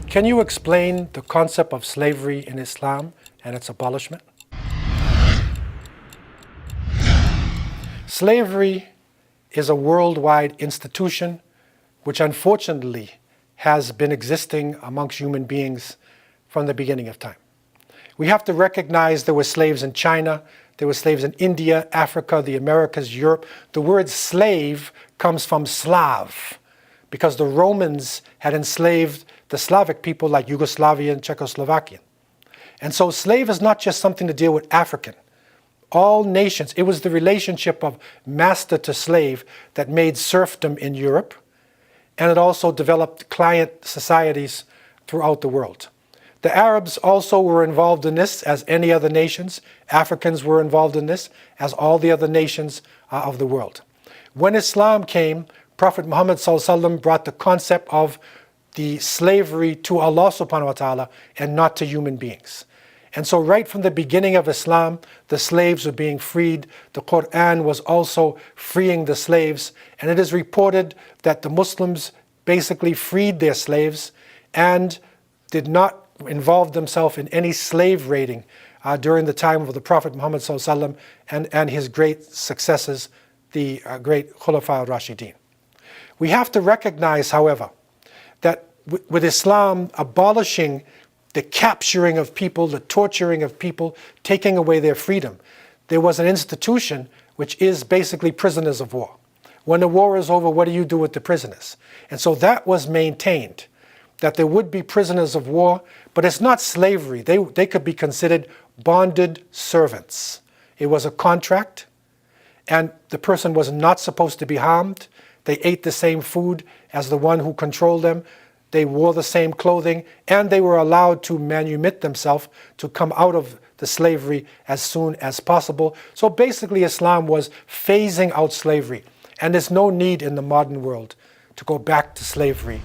Can you explain the concept of slavery in Islam and its abolishment? Slavery is a worldwide institution which unfortunately has been existing amongst human beings from the beginning of time. We have to recognize there were slaves in China, there were slaves in India, Africa, the Americas, Europe. The word slave comes from Slav, because the Romans had enslaved the Slavic people like Yugoslavia and Czechoslovakia. And so slave is not just something to deal with African. All nations, it was the relationship of master to slave that made serfdom in Europe, and it also developed client societies throughout the world. The Arabs also were involved in this as any other nations. Africans were involved in this as all the other nations of the world. When Islam came, Prophet Muhammad ﷺ brought the concept of the slavery to Allah subhanahu wa ta'ala and not to human beings. And so right from the beginning of Islam, the slaves were being freed. The Quran was also freeing the slaves. And it is reported that the Muslims basically freed their slaves and did not involve themselves in any slave raiding during the time of the Prophet Muhammad ﷺ and his great successors, the great Khulafa al-Rashidin. We have to recognize, however, that with Islam abolishing the capturing of people, the torturing of people, taking away their freedom, there was an institution which is basically prisoners of war. When the war is over, what do you do with the prisoners? And so that was maintained, that there would be prisoners of war, but it's not slavery. They could be considered bonded servants. It was a contract, and the person was not supposed to be harmed. They ate the same food as the one who controlled them. They wore the same clothing, and they were allowed to manumit themselves to come out of the slavery as soon as possible. So basically Islam was phasing out slavery, and there's no need in the modern world to go back to slavery